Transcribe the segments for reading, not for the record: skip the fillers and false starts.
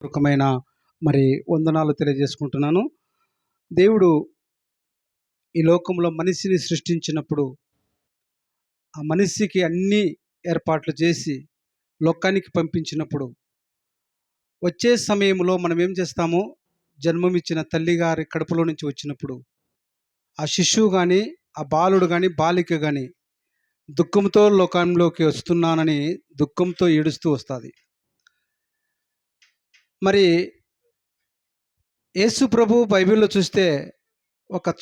పూర్వకమైన మరి వందనాలు తెలియజేసుకుంటున్నాను. దేవుడు ఈ లోకంలో మనిషిని సృష్టించినప్పుడు ఆ మనిషికి అన్ని ఏర్పాట్లు చేసి లోకానికి పంపించినప్పుడు వచ్చే సమయంలో మనం ఏం చేస్తామో జన్మమిచ్చిన తల్లిగారి కడుపులో నుంచి వచ్చినప్పుడు ఆ శిశువు కానీ ఆ బాలుడు కానీ బాలిక కానీ దుఃఖంతో లోకంలోకి వస్తున్నానని దుఃఖంతో ఏడుస్తూ వస్తుంది. మరి యేసు ప్రభు బైబిల్లో చూస్తే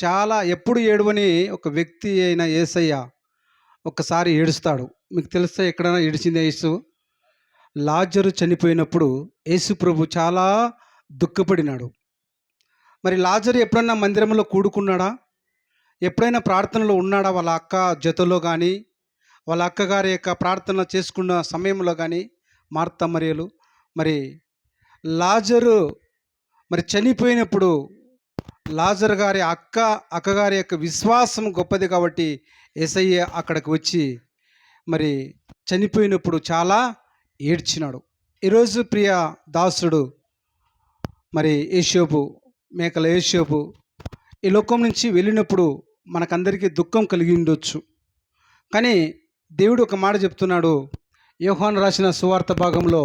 చాలా ఎప్పుడు ఏడవని ఒక వ్యక్తి అయిన యేసయ్య ఒక్కసారి ఏడుస్తాడు. మీకు తెలుసా ఎక్కడైనా ఏడిచింది యేసు? లాజరు చనిపోయినప్పుడు యేసు ప్రభు చాలా దుఃఖపడినాడు. మరి లాజరు ఎప్పుడన్నా మందిరంలో కూడుకున్నాడా? ఎప్పుడైనా ప్రార్థనలో ఉన్నాడా? వాళ్ళ అక్క జతలో కానీ వాళ్ళ అక్కగారి యొక్క ప్రార్థన చేసుకున్న సమయంలో కానీ మార్త మరియలు మరి లాజరు మరి చనిపోయినప్పుడు లాజరు గారి అక్కగారి యొక్క విశ్వాసం గొప్పది కాబట్టి యేసయ్య అక్కడికి వచ్చి మరి చనిపోయినప్పుడు చాలా ఏడ్చినాడు. ఈరోజు ప్రియ దాసుడు మరి యేషోబు మేకల యేషోబు ఈ లోకం నుంచి వెళ్ళినప్పుడు మనకందరికీ దుఃఖం కలిగి ఉండొచ్చు. కానీ దేవుడు ఒక మాట చెప్తున్నాడు. యోహాను రాసిన సువార్త భాగంలో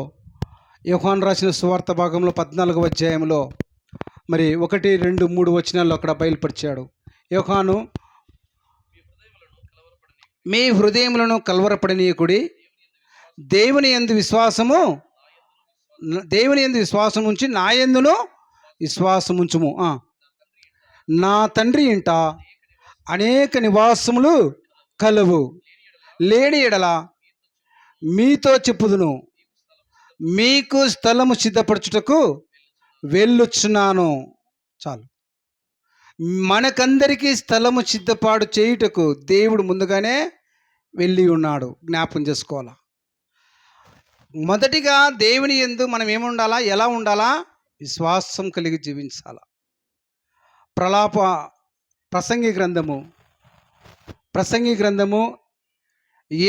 14వ అధ్యాయంలో మరి 1, 2, 3 వచనాల్లో అక్కడ బయలుపరిచాడు. యోహాను, మీ హృదయములను కలవరపడనీయకుడి, దేవుని యందు విశ్వాసం ఉంచి నా యందును విశ్వాసం ఉంచుము. నా తండ్రి ఇంట అనేక నివాసములు కలవు, లేని ఎడల మీతో చెప్పుదును, మీకు స్థలము సిద్ధపరచుటకు వెళ్ళొచ్చున్నాను. చాలు. మనకందరికీ స్థలము సిద్ధపాటు చేయుటకు దేవుడు ముందుగానే వెళ్ళి ఉన్నాడు. జ్ఞాపకం చేసుకోవాలా. మొదటిగా దేవుని యందు మనం ఏముండాలా? ఎలా ఉండాలా? విశ్వాసం కలిగి జీవించాలా. ప్రసంగి గ్రంథము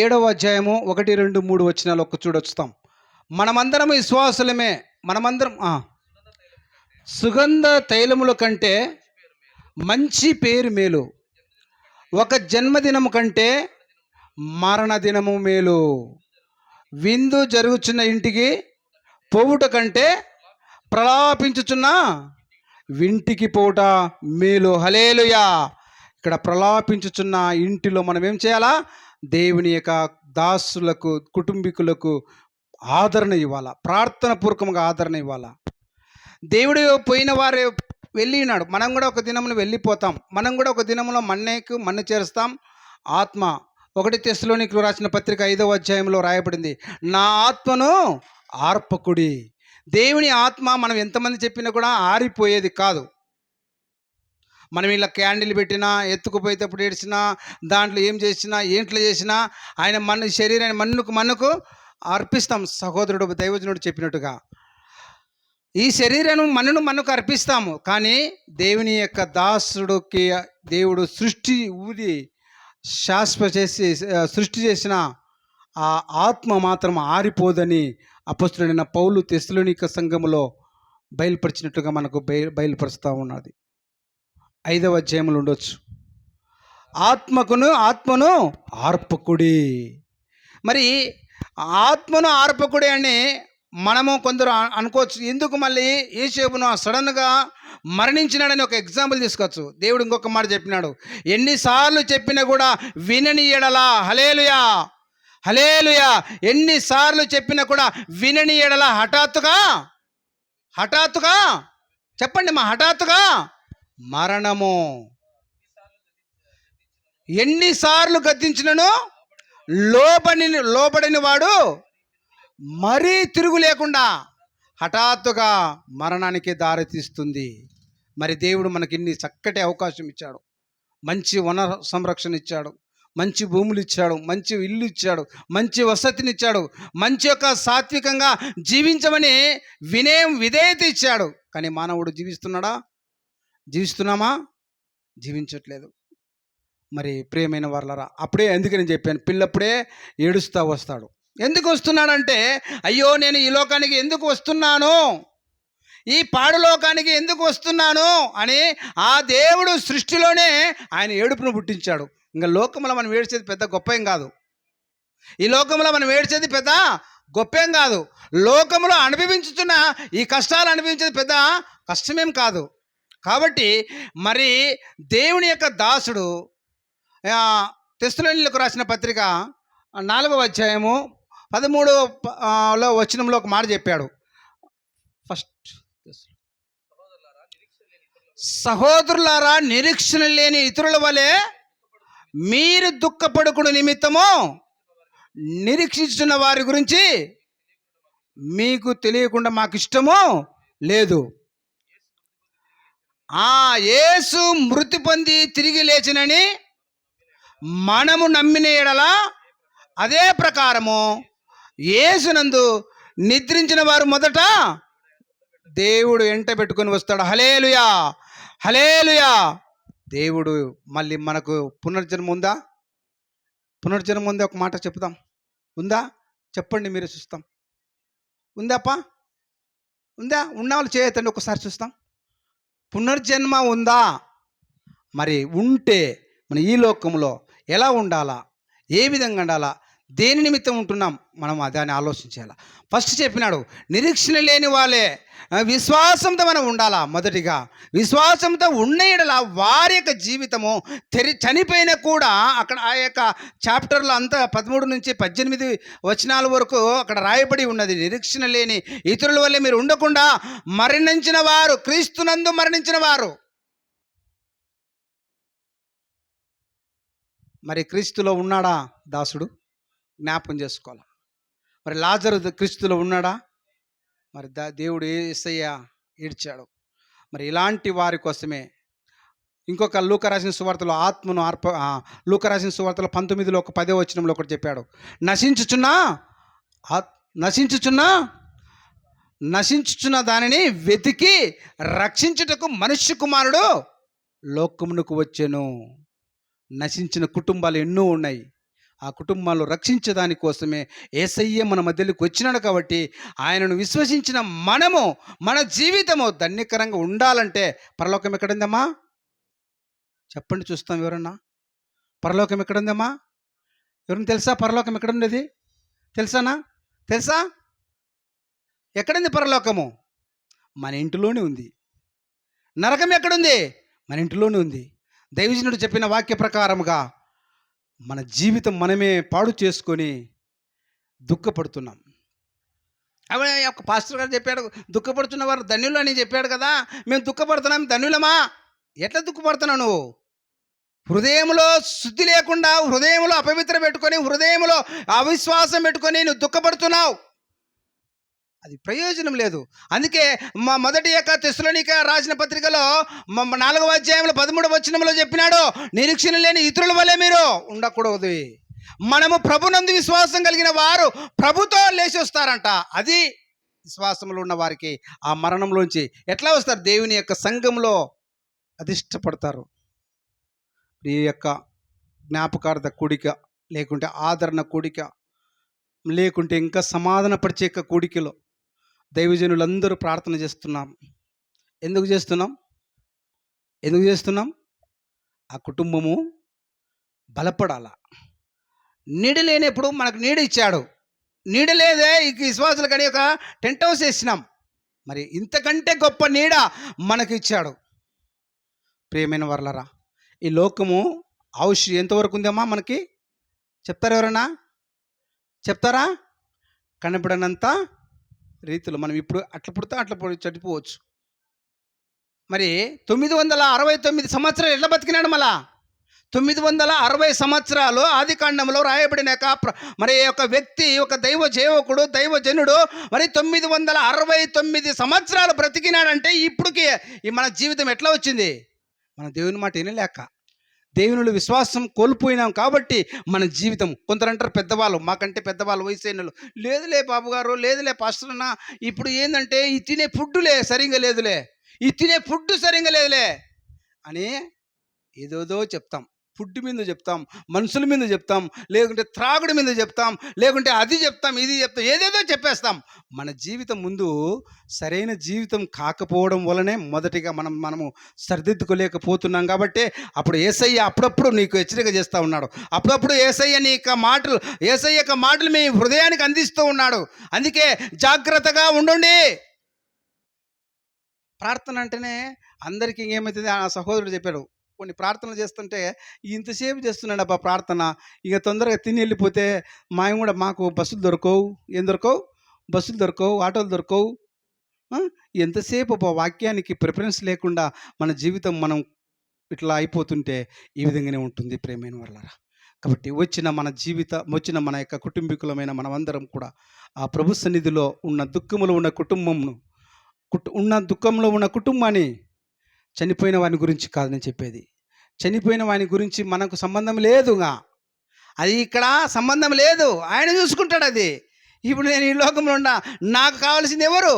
7వ అధ్యాయము 1, 2, 3 వచనాలు ఒక్క చూడొచ్చుతాం. మనమందరం విశ్వాసులమే. మనమందరం సుగంధ తైలముల కంటే మంచి పేరు మేలు, ఒక జన్మదినము కంటే మరణదినము మేలు, విందు జరుగుచున్న ఇంటికి పోవుట కంటే ప్రలాపించుచున్న వింటికి పోవుట మేలు. హల్లెలూయా. ఇక్కడ ప్రలాపించుచున్న ఇంటిలో మనం ఏం చేయాలా? దేవుని యొక్క దాసులకు, కుటుంబీకులకు ఆదరణ ఇవ్వాలా, ప్రార్థన పూర్వకంగా ఆదరణ ఇవ్వాలా. దేవుడు పోయిన వారే వెళ్ళినాడు, మనం కూడా ఒక దినమును వెళ్ళిపోతాం. మనం కూడా ఒక దినములో మన్ను చేరుస్తాం. ఆత్మ 1 తెస్సలోనికీయులకు రాసిన పత్రిక 5వ అధ్యాయంలో రాయబడింది, నా ఆత్మను ఆర్పకుడి. దేవుని ఆత్మ మనం ఎంతమంది చెప్పినా కూడా ఆరిపోయేది కాదు. మనం ఇలా క్యాండిల్ పెట్టినా, ఎత్తుకుపోయేటప్పుడు ఏడ్చినా, దాంట్లో ఏం చేసినా, ఏంట్లో చేసినా ఆయన మన శరీరాన్ని మన్నుకు అర్పిస్తాం. సహోదరుడు దైవజనుడు చెప్పినట్టుగా ఈ శరీరాన్ని మన్నుకు అర్పిస్తాము. కానీ దేవుని యొక్క దాసుడికి దేవుడు సృష్టి చేసిన ఆ ఆత్మ మాత్రం ఆరిపోదని అపొస్తలుడైన పౌలు తెస్సలోనిక సంఘములో బయలుపరిచినట్టుగా మనకు బయలుపరుస్తూ ఉన్నది. 5వ అధ్యాయంలో ఉండొచ్చు. ఆత్మను ఆర్పకుడి. మరి ఆత్మను ఆర్పకుడి అని మనము కొందరు అనుకోవచ్చు. ఎందుకు మళ్ళీ యేషోబును సడన్గా మరణించినాడని ఒక ఎగ్జాంపుల్ తీసుకోవచ్చు. దేవుడు ఇంకొక మాట చెప్పినాడు, ఎన్నిసార్లు చెప్పినా కూడా వినని ఎడలా. హల్లెలూయా, హల్లెలూయా. ఎన్నిసార్లు చెప్పినా కూడా వినని ఎడలా హఠాత్తుగా చెప్పండి హఠాత్తుగా మరణము. ఎన్నిసార్లు గద్దించినను లోబడిన వాడు మరీ తిరుగు లేకుండా హఠాత్తుగా మరణానికి దారితీస్తుంది. మరి దేవుడు మనకి ఇన్ని చక్కటి అవకాశం ఇచ్చాడు, మంచి వన సంరక్షణ ఇచ్చాడు, మంచి భూములు ఇచ్చాడు, మంచి ఇల్లు ఇచ్చాడు, మంచి వసతినిచ్చాడు, మంచి యొక్క సాత్వికంగా జీవించమని విధేయత ఇచ్చాడు. కానీ మానవుడు జీవిస్తున్నామా? జీవించట్లేదు. మరి ప్రియమైన వారలారా, అప్పుడే ఎందుకని చెప్పాను, పిల్లప్పుడే ఏడుస్తూ వస్తాడు. ఎందుకు వస్తున్నాడంటే, అయ్యో నేను ఈ లోకానికి ఎందుకు వస్తున్నాను, ఈ పాడులోకానికి ఎందుకు వస్తున్నాను అని ఆ దేవుడు సృష్టిలోనే ఆయన ఏడుపును పుట్టించాడు. ఇంకా లోకంలో మనం ఏడ్చేది పెద్ద గొప్ప ఏం కాదు. ఈ లోకంలో మనం ఏడ్చేది పెద్ద గొప్పేం కాదు. లోకంలో అనుభవించుతున్న ఈ కష్టాలు అనుభవించేది పెద్ద కష్టమేం కాదు. కాబట్టి మరి దేవుని యొక్క దాసుడు తెస్సలోనికీయులకు రాసిన పత్రిక 4వ అధ్యాయము 13లో వచనంలో ఒక మాట చెప్పాడు. ఫస్ట్, సహోదరులారా నిరీక్షణ లేని ఇతరుల వలె మీరు దుఃఖపడుకుడు నిమిత్తము నిరీక్షించున్న వారి గురించి మీకు తెలియకుండా మాకు ఇష్టము లేదు. యేసు మృతి పొంది తిరిగి లేచినని మనము నమ్మిన ఎడల అదే ప్రకారము యేసునందు నిద్రించిన వారు మొదట దేవుడు ఎంట పెట్టుకొని వస్తాడు. హల్లెలూయా, హల్లెలూయా. దేవుడు మళ్ళీ మనకు పునర్జన్మ ఉందా? పునర్జన్మ ఉందా? ఒక మాట చెప్తాం. ఉందా? చెప్పండి, మీరు చూస్తాం. ఉందాపా? ఉందా? ఉన్న వాళ్ళు చేయతండి, ఒకసారి చూస్తాం. పునర్జన్మ ఉందా? మరి ఉంటే మన ఈ లోకంలో ఎలా ఉండాలా, ఏ విధంగా ఉండాలా, దేని నిమిత్తం ఉంటున్నాం మనం దాన్ని ఆలోచించాలా. ఫస్ట్ చెప్పినాడు నిరీక్షణ లేని వాళ్ళే విశ్వాసంతో మనం ఉండాలా. మొదటిగా విశ్వాసంతో ఉన్న యెడల వారి యొక్క జీవితము చనిపోయినా కూడా అక్కడ ఆ యొక్క చాప్టర్లో అంతా 13 నుంచి 18 వచనాల వరకు అక్కడ రాయబడి ఉన్నది. నిరీక్షణ లేని ఇతరుల వల్లే మీరు ఉండకుండా మరణించిన వారు, క్రీస్తునందు మరణించిన వారు. మరి క్రీస్తులో ఉన్నాడా దాసుడు? జ్ఞాపకం చేసుకోవాలి. మరి లాజరు క్రీస్తులో ఉన్నాడా? మరి దేవుడు యేసయ్య ఏడ్చాడు. మరి ఇలాంటి వారి కోసమే ఇంకొక లూకా రాసిన సువార్తలో ఆత్మను లూకా రాసిన సువార్తలో 19లో ఒక 10వ వచనంలో ఒకటి చెప్పాడు. నశించుచున్న దానిని వెతికి రక్షించుటకు మనుష్య కుమారుడు లోకమునకు వచ్చెను. నశించిన కుటుంబాలు ఎన్నో ఉన్నాయి. ఆ కుటుంబాలు రక్షించడాని కోసమే యేసయ్య మన మధ్యలోకి వచ్చినాడు. కాబట్టి ఆయనను విశ్వసించిన మనము, మన జీవితము ధన్యకరంగా ఉండాలంటే పరలోకం ఎక్కడుందమ్మా? చెప్పండి, చూస్తాం. ఎవరన్నా పరలోకం ఎక్కడుందమ్మా? ఎవరైనా తెలుసా పరలోకం ఎక్కడుండేది? తెలుసా? ఎక్కడుంది పరలోకము? మన ఇంటిలోనే ఉంది. నరకం ఎక్కడుంది? మన ఇంటిలోనే ఉంది. దైవజనుడు చెప్పిన వాక్య ప్రకారముగా మన జీవితం మనమే పాడు చేసుకొని దుఃఖపడుతున్నాం. అవి ఒక పాస్టర్ గారు చెప్పాడు, దుఃఖపడుతున్న వారు ధన్యులు అని చెప్పాడు కదా. మేము దుఃఖపడుతున్నాం, ధన్యులమా? ఎట్లా దుఃఖపడుతున్నావు నువ్వు? హృదయంలో శుద్ధి లేకుండా, హృదయంలో అపవిత్ర పెట్టుకొని, హృదయంలో అవిశ్వాసం పెట్టుకొని నువ్వు దుఃఖపడుతున్నావు. అది ప్రయోజనం లేదు. అందుకే మా మొదటి యొక్క తెస్సలోనిక రాసిన పత్రికలో 4వ అధ్యాయంలో 13వ వచనంలో చెప్పినాడు, నిరీక్షణ లేని ఇతరుల వల్లే మీరు ఉండకూడదు. మనము ప్రభునందు విశ్వాసం కలిగిన వారు ప్రభుతో లేచి వస్తారంట. అది విశ్వాసంలో ఉన్న వారికి ఆ మరణంలోంచి ఎట్లా వస్తారు? దేవుని యొక్క సంఘంలో అధిష్టపడతారు. ఈ యొక్క జ్ఞాపకార్థ కూడిక, లేకుంటే ఆదరణ కూడిక, లేకుంటే ఇంకా సమాధాన పరిచే కూడికలో దైవజనులందరూ ప్రార్థన చేస్తున్నాం. ఎందుకు చేస్తున్నాం? ఆ కుటుంబము బలపడాల. నీడ లేనప్పుడు మనకు నీడ ఇచ్చాడు. నీడ లేదే ఈ విశ్వాసులు కానీ ఒక టెంట్ హౌస్ వేసినాం. మరి ఇంతకంటే గొప్ప నీడ మనకు ఇచ్చాడు. ప్రియమైన వర్లరా, ఈ లోకము ఆయుష్ ఎంతవరకు ఉందమ్మా మనకి? చెప్తారా? ఎవరన్నా చెప్తారా? కనపడనంత రీతిలో మనం ఇప్పుడు అట్లా పుడతా అట్లా చనిపోవచ్చు. మరి 969 సంవత్సరాలు ఎట్లా బతికినాడు? మళ్ళా 960 సంవత్సరాలు ఆది కాండంలో రాయబడిన మరి ఒక వ్యక్తి, ఒక దైవ సేవకుడు, దైవజనుడు మరి 969 సంవత్సరాలు బ్రతికినాడంటే ఇప్పటికి మన జీవితం ఎట్లా వచ్చింది? మన దేవుని మాట వినలేక, దేవునిలో విశ్వాసం కోల్పోయినాం కాబట్టి మన జీవితం. కొందరు అంటారు పెద్దవాళ్ళు, మాకంటే పెద్దవాళ్ళు, వయసైనలు, లేదులే బాబు గారు, లేదులే పాస్టర్ అన్న, ఇప్పుడు ఏంటంటే ఈ తినే ఫుడ్డులే సరిగ్గా లేదులే, ఈ తినే ఫుడ్ సరిగ్గా లేదులే అని ఏదోదో చెప్తాం. ఫుడ్ మీద చెప్తాం, మనుషుల మీద చెప్తాం, లేకుంటే త్రాగుడి మీద చెప్తాం, లేకుంటే అది చెప్తాం, ఇది చెప్తాం, ఏదేదో చెప్పేస్తాం. మన జీవితం ముందు సరైన జీవితం కాకపోవడం వలనే మొదటిగా మనము సరిదిద్దుకోలేకపోతున్నాం. కాబట్టి అప్పుడు యేసయ్య అప్పుడప్పుడు నీకు హెచ్చరిక చేస్తూ ఉన్నాడు. అప్పుడప్పుడు యేసయ్య నీ యొక్క మాటలు, యేసయ్య యొక్క మాటలు మీ హృదయానికి అందిస్తూ ఉన్నాడు. అందుకే జాగ్రత్తగా ఉండండి. ప్రార్థన అంటేనే అందరికీ ఏమవుతుంది, ఆ సహోదరుడు చెప్పాడు, కొన్ని ప్రార్థనలు చేస్తుంటే ఇంతసేపు చేస్తున్నాడు అబ్బా ప్రార్థన, ఇక తొందరగా తిని వెళ్ళిపోతే మాకు బస్సులు దొరకవు, ఏం దొరకవు, బస్సులు దొరకవు, ఆటోలు దొరకవు. ఆ? ఎంతసేపు అబ్బా వాక్యానికి ప్రిఫరెన్స్ లేకుండా మన జీవితం మనం ఇట్లా అయిపోతుంటే ఈ విధంగానే ఉంటుంది ప్రేమైన వాళ్ళరా. కాబట్టి వచ్చిన మన యొక్క కుటుంబీకులమైన మనమందరం కూడా ఆ ప్రభు సన్నిధిలో ఉన్న దుఃఖంలో ఉన్న కుటుంబాన్ని చనిపోయిన వాని గురించి కాదు నేను చెప్పేది. చనిపోయిన వాని గురించి మనకు సంబంధం లేదుగా, అది ఇక్కడ సంబంధం లేదు, ఆయన చూసుకుంటాడు అది. ఇప్పుడు నేను ఈ లోకంలో ఉన్నా, నాకు కావాల్సింది ఎవరు?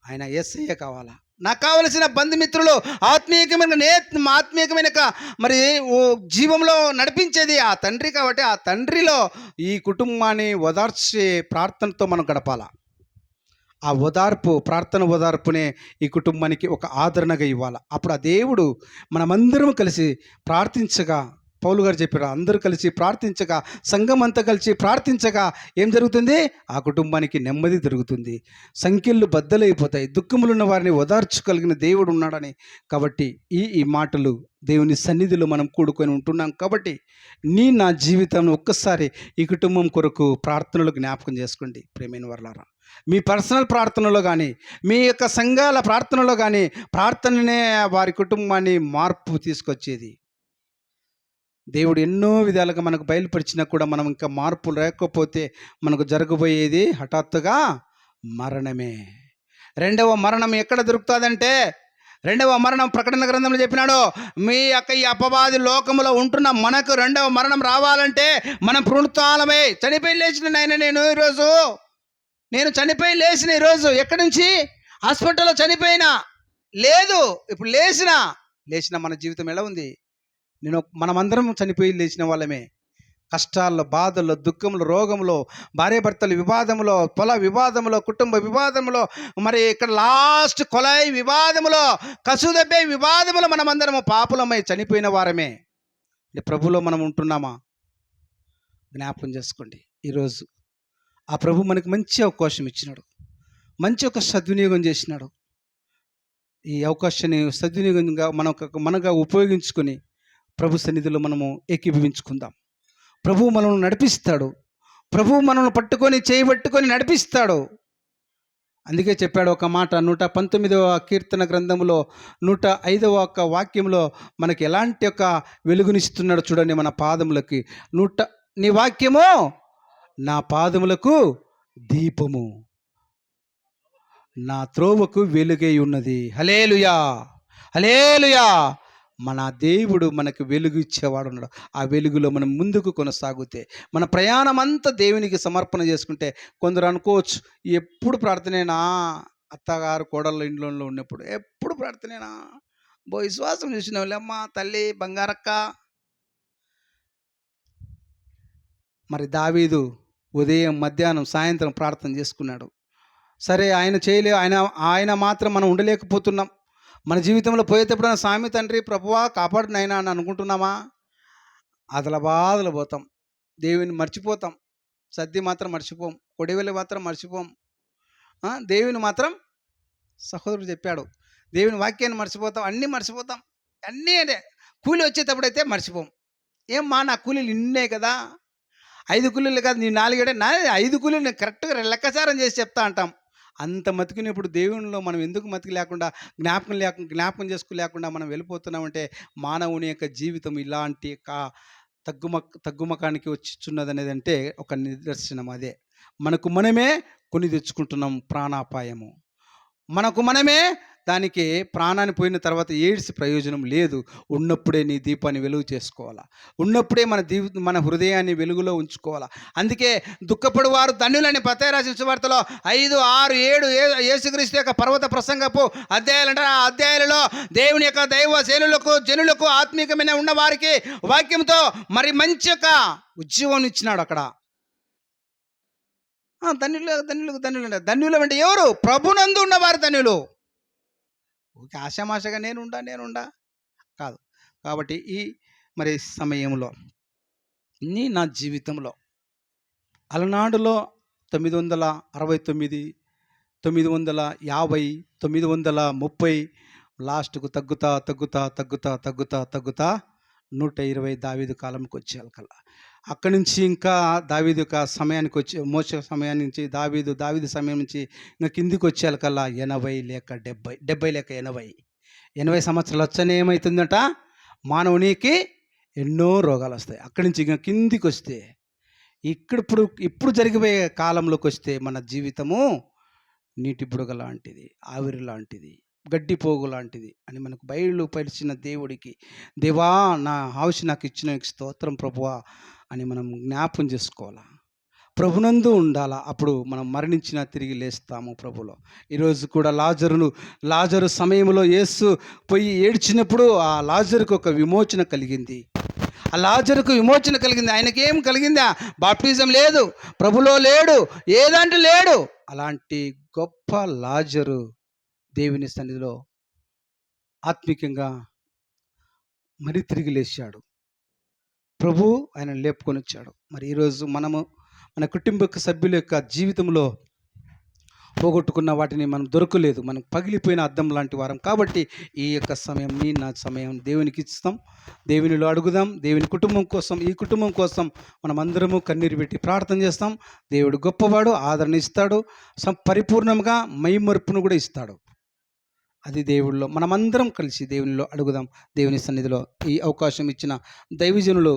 ఆయన యేసయ్య కావాలా. నాకు కావలసిన బంధుమిత్రులు, ఆత్మీయమైన మరి జీవంలో నడిపించేది ఆ తండ్రి. కాబట్టి ఆ తండ్రిలో ఈ కుటుంబాన్ని ఓదార్చే ప్రార్థనతో మనం గడపాలా. ఆ ప్రార్థన ఓదార్పునే ఈ కుటుంబానికి ఒక ఆదరణగా ఇవ్వాలి. అప్పుడు ఆ దేవుడు మనమందరం కలిసి ప్రార్థించగా, పౌలు గారు చెప్పారు, అందరూ కలిసి ప్రార్థించగా, సంఘం అంతా కలిసి ప్రార్థించగా ఏం జరుగుతుంది? ఆ కుటుంబానికి నెమ్మది దొరుకుతుంది, సంఖ్యలు బద్దలైపోతాయి, దుఃఖములున్న వారిని ఓదార్చగలిగిన దేవుడు ఉన్నాడని. కాబట్టి ఈ మాటలు దేవుని సన్నిధిలో మనం కూడుకొని ఉంటున్నాం. కాబట్టి నా జీవితంలో ఒక్కసారి ఈ కుటుంబం కొరకు ప్రార్థనలు జ్ఞాపకం చేసుకోండి ప్రేమైన వర్లారా. మీ పర్సనల్ ప్రార్థనలో కానీ, మీ యొక్క సంఘాల ప్రార్థనలో కానీ, ప్రార్థననే వారి కుటుంబాన్ని మార్పు తీసుకొచ్చేది. దేవుడు ఎన్నో విధాలుగా మనకు బయలుపరిచినా కూడా మనం ఇంకా మార్పు లేకపోతే మనకు జరగబోయేది హఠాత్తుగా మరణమే. రెండవ మరణం ఎక్కడ దొరుకుతుందంటే, రెండవ మరణం ప్రకటన గ్రంథంలో చెప్పినాడు, మీ యొక్క ఈ అపవాది లోకములో ఉంటున్న మనకు రెండవ మరణం రావాలంటే మనం పునరుత్థానమై చనిపోయి లేచిన నేను చనిపోయి లేచిన ఈరోజు ఎక్కడి నుంచి? హాస్పిటల్లో చనిపోయినా లేదు, ఇప్పుడు లేచిన మన జీవితం ఎలా ఉంది? మనమందరం చనిపోయి లేచిన వాళ్ళమే. కష్టాల్లో, బాధల్లో, దుఃఖంలో, రోగంలో, భార్యాభర్తల వివాదంలో, పొల వివాదంలో, కుటుంబ వివాదంలో, మరి ఇక్కడ లాస్ట్ కొలాయి వివాదములో, కసుదబ్బే వివాదములో మనమందరము పాపులమై చనిపోయిన వారమే. ప్రభులో మనం ఉంటున్నామా? జ్ఞాపకం చేసుకోండి. ఈరోజు ఆ ప్రభు మనకి మంచి అవకాశం ఇచ్చినాడు, మంచి ఒక సద్వినియోగం చేసినాడు. ఈ అవకాశాన్ని సద్వినియోగంగా మనగా ఉపయోగించుకొని ప్రభు సన్నిధిలో మనము ఏకీభవించుకుందాం. ప్రభువు మనల్ని నడిపిస్తాడు, ప్రభువు మనల్ని చేయబట్టుకొని నడిపిస్తాడు. అందుకే చెప్పాడు ఒక మాట, 119వ కీర్తన గ్రంథంలో 105వ వాక్యంలో మనకి ఎలాంటి ఒక వెలుగునిస్తున్నాడు చూడండి మన పాదములకి. నీ వాక్యము నా పాదములకు దీపము, నా త్రోవకు వెలుగై ఉన్నది. హల్లెలూయా, హల్లెలూయా. మన దేవుడు మనకు వెలుగు ఇచ్చేవాడు ఉన్నాడు. ఆ వెలుగులో మనం ముందుకు కొనసాగితే, మన ప్రయాణం అంతా దేవునికి సమర్పణ చేసుకుంటే, కొందరు అనుకోవచ్చు, ఎప్పుడు ప్రార్థనేనా? అత్తగారు కోడళ్ళ ఇంట్లో ఉన్నప్పుడు ఎప్పుడు ప్రార్థనేనా? విశ్వాసం చూసిన వాళ్ళమ్మ తల్లి బంగారక్క. మరి దావీదు ఉదయం, మధ్యాహ్నం, సాయంత్రం ప్రార్థన చేసుకున్నాడు. సరే, ఆయన మాత్రం మనం ఉండలేకపోతున్నాం. మన జీవితంలో పోయేటప్పుడు స్వామి తండ్రి ప్రభువా కాపాడు నాయనా అని అనుకుంటున్నామా? బాధలు పోతాం, దేవుని మర్చిపోతాం, సద్ది మాత్రం మర్చిపోం, కొడివెలి మాత్రం మర్చిపోం, దేవుని మాత్రం సహోదరుడు చెప్పాడు, దేవుని వాక్యాన్ని మర్చిపోతాం, అన్నీ మర్చిపోతాం. అన్నీ అంటే కూలి వచ్చేటప్పుడైతే మర్చిపోం. నా కూలీలు ఇన్నే కదా, 5 కూలీలు కాదు, నీ 4 నా 5 కూలీలు కరెక్ట్గా లెక్కచారం చేసి చెప్తా అంటాం. అంత మతికినప్పుడు దేవునిలో మనం ఎందుకు మతికి లేకుండా, జ్ఞాపకం చేసుకోలేకుండా మనం వెళ్ళిపోతున్నామంటే మానవుని యొక్క జీవితం ఇలాంటి తగ్గుమకానికి వచ్చిచున్నది అనేది అంటే ఒక నిదర్శనం. అదే మనకు మనమే కొని తెచ్చుకుంటున్నాం ప్రాణాపాయము, మనకు మనమే దానికి ప్రాణాన్ని పోయిన తర్వాత ఏడ్చి ప్రయోజనం లేదు. ఉన్నప్పుడే నీ దీపాన్ని వెలుగు చేసుకోవాలా, ఉన్నప్పుడే మన హృదయాన్ని వెలుగులో ఉంచుకోవాలా. అందుకే దుఃఖపడు వారు ధన్యులని మత్తయి రాసిన సువార్తలో 5, 6, 7 యేసుక్రీస్తు యొక్క పర్వత ప్రసంగపు అధ్యాయాలు అంటారు. ఆ అధ్యాయాలలో దేవుని యొక్క దైవ శైలులకు జనులకు ఆత్మీకమైన ఉన్న వారికి వాక్యంతో మరి మంచి యొక్క ఉద్యోగం ఇచ్చినాడు అక్కడ. ధన్యులు అంటే ఎవరు? ప్రభునందు ఉన్నవారు ధన్యులు. ఓకే, ఆశామాషగా నేనుండా కాదు. కాబట్టి ఈ మరి సమయంలో నా జీవితంలో అలనాడులో 969, 950, 930 లాస్ట్కు తగ్గుతా 120 దావీదు కాలంకి వచ్చేయాలకల్లా. అక్కడి నుంచి ఇంకా దావీదు యొక్క సమయానికి వచ్చి మోసే సమయాన్ని నుంచి దావీదు సమయం నుంచి ఇంకా కిందికి వచ్చేయాలకల్లా 80 లేక 70 లేక 80 సంవత్సరాలు వచ్చనే ఏమవుతుందట, మానవునికి ఎన్నో రోగాలు వస్తాయి. అక్కడి నుంచి ఇంకా కిందికి వస్తే ఇప్పుడు జరిగిపోయే కాలంలోకి వస్తే మన జీవితము నీటి బుడగ లాంటిది, ఆవిరి లాంటిది, గడ్డిపోగు లాంటిది అని మనకు బయలుపరిచిన దేవుడికి, దేవా నా ఆయుష్ నాకు ఇచ్చిన స్తోత్రం ప్రభువా అని మనం జ్ఞాపం చేసుకోవాలా. ప్రభునందు ఉండాలా. అప్పుడు మనం మరణించినా తిరిగి లేస్తాము ప్రభులో. ఈరోజు కూడా లాజరు సమయంలో యేసు పోయి ఏడ్చినప్పుడు ఆ లాజరుకు ఒక విమోచన కలిగింది. ఆయనకేం కలిగిందా? బాప్టిజం లేదు, ప్రభులో లేడు, ఏదంటే లేడు. అలాంటి గొప్ప లాజరు దేవుని సన్నిధిలో ఆత్మికంగా మరి తిరిగి లేచాడు. ప్రభు ఆయన లేపుకొని వచ్చాడు. మరి ఈరోజు మన కుటుంబ సభ్యుల యొక్క జీవితంలో పోగొట్టుకున్న వాటిని మనం దొరకలేదు, మనం పగిలిపోయిన అద్దం లాంటి వారం. కాబట్టి ఈ యొక్క సమయం నా సమయం దేవునికి ఇస్తాం, దేవునిలో అడుగుదాం. దేవుని కుటుంబం కోసం, ఈ కుటుంబం కోసం మనం అందరము కన్నీరు పెట్టి ప్రార్థన చేస్తాం. దేవుడు గొప్పవాడు, ఆదరణ ఇస్తాడు, పరిపూర్ణంగా మైమర్పును కూడా ఇస్తాడు. అది దేవుళ్ళలో మనమందరం కలిసి దేవునిలో అడుగుదాం. దేవుని సన్నిధిలో ఈ అవకాశం ఇచ్చిన దైవజనులు,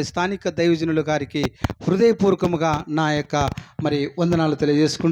స్థానిక దైవజనుల గారికి హృదయపూర్వకముగా నా యొక్క వందనాలు తెలియజేసుకుంటూ